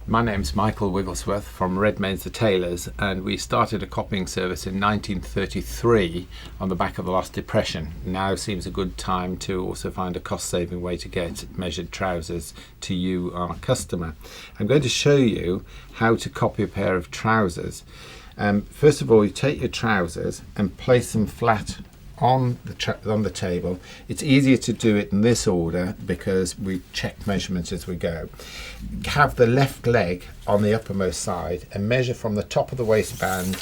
My name's Michael Wigglesworth from Redmayne's the Tailors, and we started a copying service in 1933 on the back of the last depression. Now seems a good time to also find a cost-saving way to get measured trousers to you, our customer. I'm going to show you how to copy a pair of trousers. First of all, you take your trousers and place them flat on the table. It's easier to do it in this order because we check measurements as we go. Have the left leg on the uppermost side and measure from the top of the waistband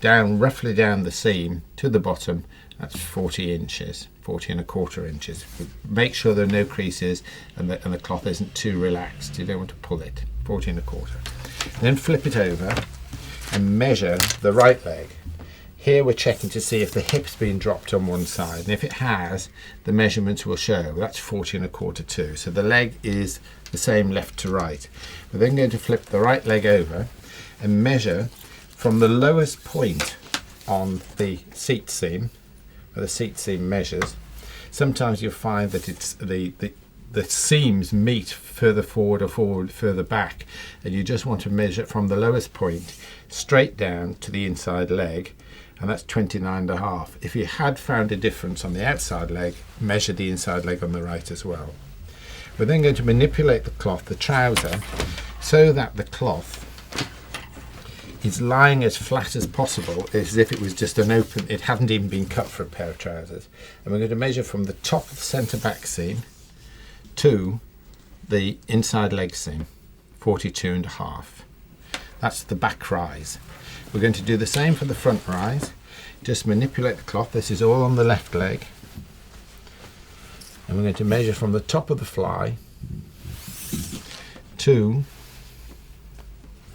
down, roughly down the seam to the bottom. That's 40 inches, 40¼ inches. Make sure there are no creases and the cloth isn't too relaxed. You don't want to pull it. 40¼ Then flip it over and measure the right leg. Here we're checking to see if the hip's been dropped on one side, and if it has, the measurements will show. That's 40¼ too. So the leg is the same left to right. We're then going to flip the right leg over and measure from the lowest point on the seat seam, where the seat seam measures. Sometimes you'll find that it's the seams meet further forward or further back, and you just want to measure from the lowest point straight down to the inside leg, and that's 29½. If you had found a difference on the outside leg, measure the inside leg on the right as well. We're then going to manipulate the cloth, the trouser, so that the cloth is lying as flat as possible, as if it was just an open, it hadn't even been cut for a pair of trousers. And we're going to measure from the top of the centre back seam to the inside leg seam, 42½. That's the back rise. We're going to do the same for the front rise. Just manipulate the cloth. This is all on the left leg. And we're going to measure from the top of the fly to,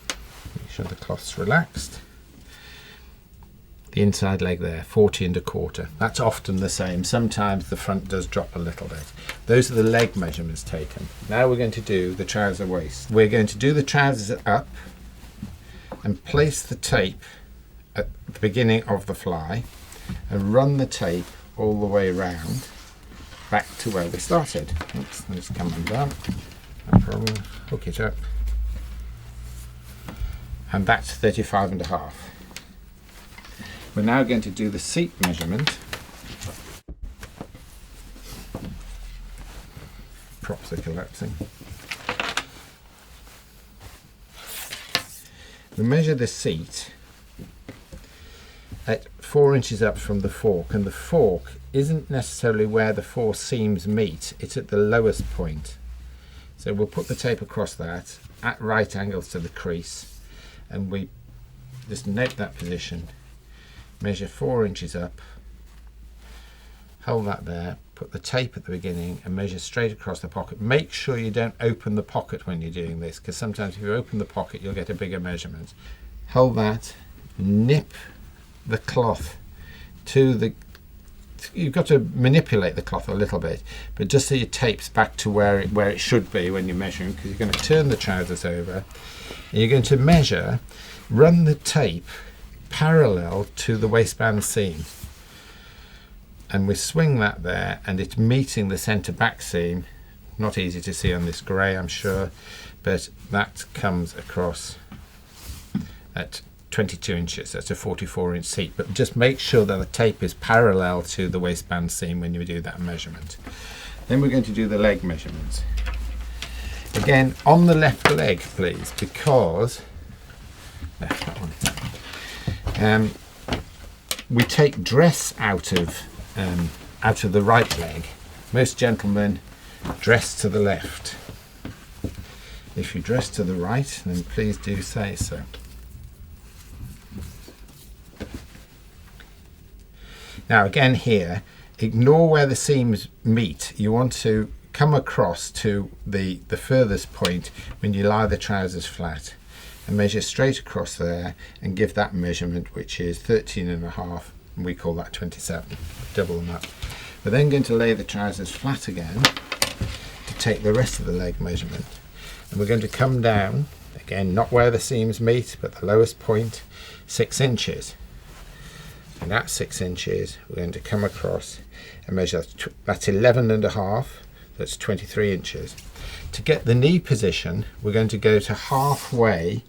make sure the cloth's relaxed, the inside leg there, 40¼ That's often the same. Sometimes the front does drop a little bit. Those are the leg measurements taken. Now we're going to do the trouser waist. We're going to do the trousers up and place the tape at the beginning of the fly and run the tape all the way around back to where we started. Oops, let's come undone. No problem. Hook it up. And that's 35½. We're now going to do the seat measurement. Props are collapsing. We measure the seat at 4 inches up from the fork, and the fork isn't necessarily where the four seams meet, it's at the lowest point. So we'll put the tape across that at right angles to the crease, and we just note that position, measure 4 inches up, hold that there, put the tape at the beginning and measure straight across the pocket. Make sure you don't open the pocket when you're doing this, because sometimes if you open the pocket you'll get a bigger measurement. Hold that, nip the cloth to the, you've got to manipulate the cloth a little bit, but just so your tape's back to where it should be when you're measuring, because you're going to turn the trousers over and you're going to measure, run the tape parallel to the waistband seam. And we swing that there and it's meeting the centre back seam. Not easy to see on this grey, I'm sure, but that comes across at 22 inches. That's a 44-inch seat, but just make sure that the tape is parallel to the waistband seam when you do that measurement. Then we're going to do the leg measurements. Again, on the left leg, please, because left, that one. We take dress out of the right leg. Most gentlemen dress to the left. If you dress to the right, then please do say so. Now again here, ignore where the seams meet. You want to come across to the furthest point when you lie the trousers flat and measure straight across there and give that measurement, which is 13½, and we call that 27. Double them up. We're then going to lay the trousers flat again to take the rest of the leg measurement, and we're going to come down again, not where the seams meet but the lowest point, 6 inches, and at 6 inches we're going to come across and measure that's 11½, That's 23 inches. To get the knee position, we're going to go to halfway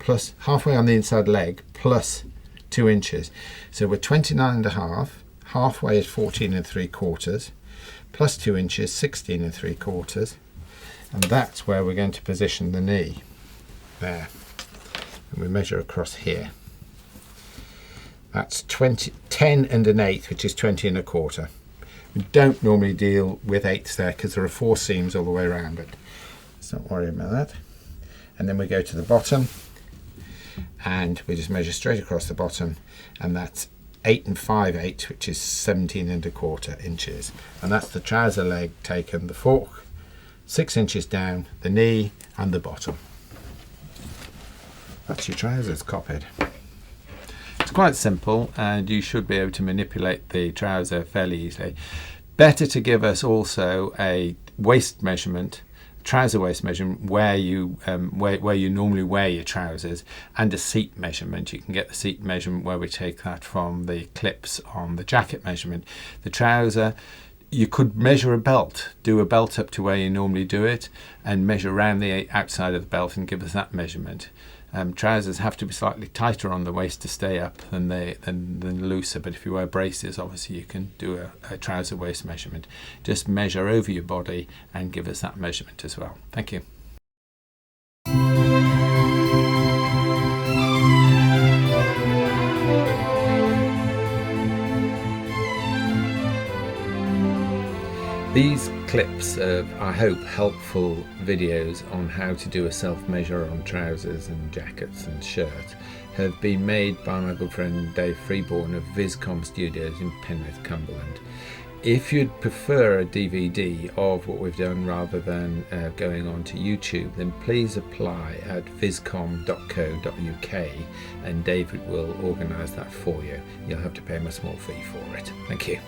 on the inside leg plus 2 inches. So we're 29.5, halfway is 14.75, plus 2 inches, 16.75, and that's where we're going to position the knee. There. And we measure across here. That's 10.1/8, which is 20.25. We don't normally deal with eighths there because there are 4 seams all the way around, but let's not worry about that. And then we go to the bottom and we just measure straight across the bottom, and that's 8 5/8, which is 17.25 inches. And that's the trouser leg taken, the fork 6 inches down, the knee and the bottom. That's your trousers copied. It's quite simple and you should be able to manipulate the trouser fairly easily. Better to give us also a waist measurement, trouser waist measurement, where you normally wear your trousers, and a seat measurement. You can get the seat measurement where we take that from the clips on the jacket measurement. The trouser, you could measure a belt, do a belt up to where you normally do it, and measure around the outside of the belt and give us that measurement. Trousers have to be slightly tighter on the waist to stay up than looser, but if you wear braces, obviously you can do a trouser waist measurement. Just measure over your body and give us that measurement as well. Thank you. These clips of, I hope, helpful videos on how to do a self-measure on trousers and jackets and shirts have been made by my good friend Dave Freeborn of Viscom Studios in Penrith, Cumberland. If you'd prefer a DVD of what we've done rather than going on to YouTube, then please apply at viscom.co.uk and David will organise that for you. You'll have to pay him a small fee for it. Thank you.